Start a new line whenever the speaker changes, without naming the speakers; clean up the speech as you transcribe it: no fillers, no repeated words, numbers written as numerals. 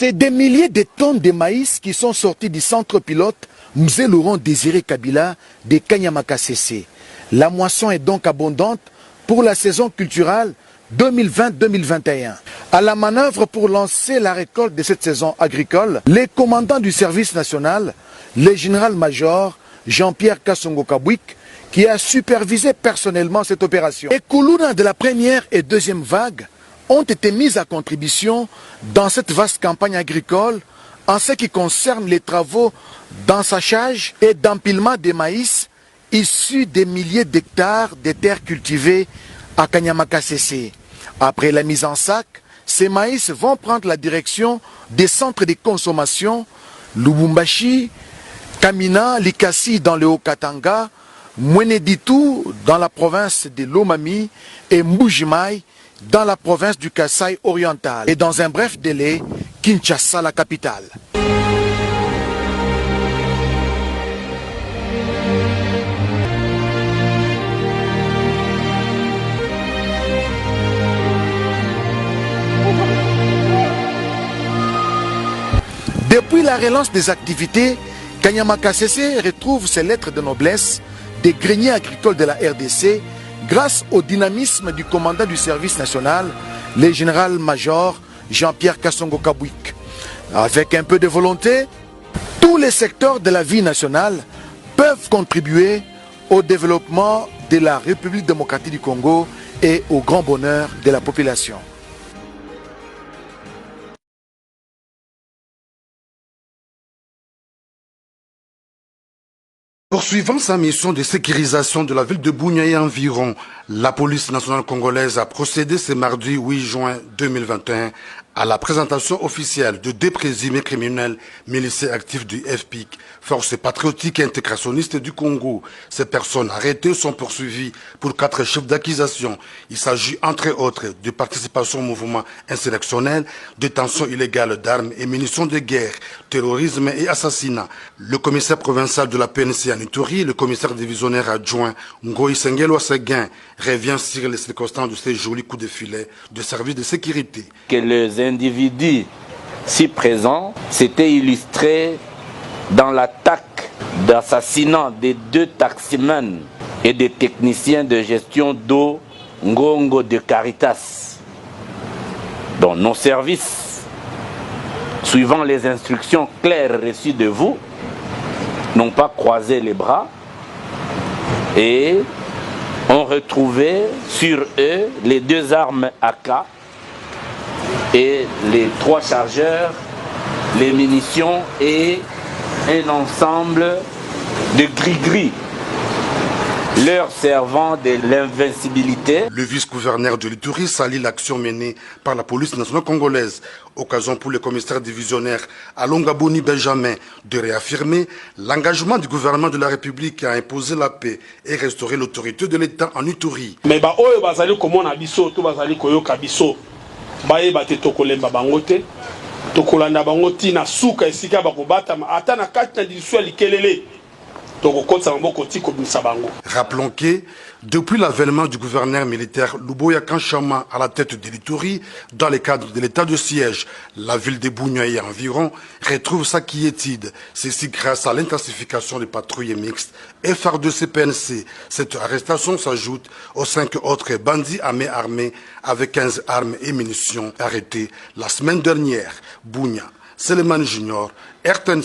C'est des milliers de tonnes de maïs qui sont sortis du centre pilote Mzee Laurent Désiré Kabila de Kanyama-Kasese. La moisson est donc abondante pour la saison culturelle 2020-2021. À la manœuvre pour lancer la récolte de cette saison agricole, les commandants du service national, le général-major Jean-Pierre Kasongo Kabwik, qui a supervisé personnellement cette opération, et Koulouna de la première et deuxième vague ont été mises à contribution dans cette vaste campagne agricole en ce qui concerne les travaux d'ensachage et d'empilement des maïs issus des milliers d'hectares de terres cultivées à Kanyama-Kasese. Après la mise en sac, ces maïs vont prendre la direction des centres de consommation Lubumbashi, Kamina, Likasi dans le Haut-Katanga, Mweneditu dans la province de Lomami et Mbujimai dans la province du Kasaï oriental. Et dans un bref délai, Kinshasa, la capitale. Depuis la relance des activités, Kanyama-Kasese retrouve ses lettres de noblesse des greniers agricoles de la RDC grâce au dynamisme du commandant du service national, le général-major Jean-Pierre Kasongo Kabwik. Avec un peu de volonté, tous les secteurs de la vie nationale peuvent contribuer au développement de la République démocratique du Congo et au grand bonheur de la population.
Poursuivant sa mission de sécurisation de la ville de Bunia et environ, la police nationale congolaise a procédé ce mardi 8 juin 2021 à la présentation officielle de deux présumés criminels miliciens actifs du FPIC, Force patriotique et intégrationniste du Congo. Ces personnes arrêtées sont poursuivies pour 4 chefs d'accusation. Il s'agit entre autres de participation au mouvement insurrectionnel, détention illégale d'armes et munitions de guerre, terrorisme et assassinat. Le commissaire provincial de la PNC en Ituri, le commissaire divisionnaire adjoint Ngoï Sengelo Seguin, revient sur les circonstances de ces jolis coups de filet de services de sécurité.
Que les individus si présents s'étaient illustrés dans l'attaque d'assassinat des 2 taximens et des techniciens de gestion d'eau Ngongo de Caritas, dont nos services, suivant les instructions claires reçues de vous, n'ont pas croisé les bras et ont retrouvé sur eux les 2 armes AK et les 3 chargeurs, les munitions et un ensemble de gris-gris leur servant de l'invincibilité.
Le vice-gouverneur de l'Ituri salue l'action menée par la police nationale congolaise. Occasion pour le commissaire divisionnaire Alonga Boni Benjamin de réaffirmer l'engagement du gouvernement de la République à imposer la paix et restaurer l'autorité de l'État en Ituri.
Mais oyo bazali komona biso to bazali koyoka biso bayeba te tokolemba bango te tokolanda bango tina suka esika bakobata ata na kati na division ya likelele.
Rappelons que, depuis l'avènement du gouverneur militaire Luboya Kanchama à la tête de l'Ituri, dans le cadre de l'état de siège, la ville de Bunia et environ retrouve sa quiétude. Ceci grâce à l'intensification des patrouilles mixtes FR2 PNC. Cette arrestation s'ajoute aux 5 autres bandits armés avec 15 armes et munitions arrêtés la semaine dernière. Bunia, Seleman Junior, RTNC.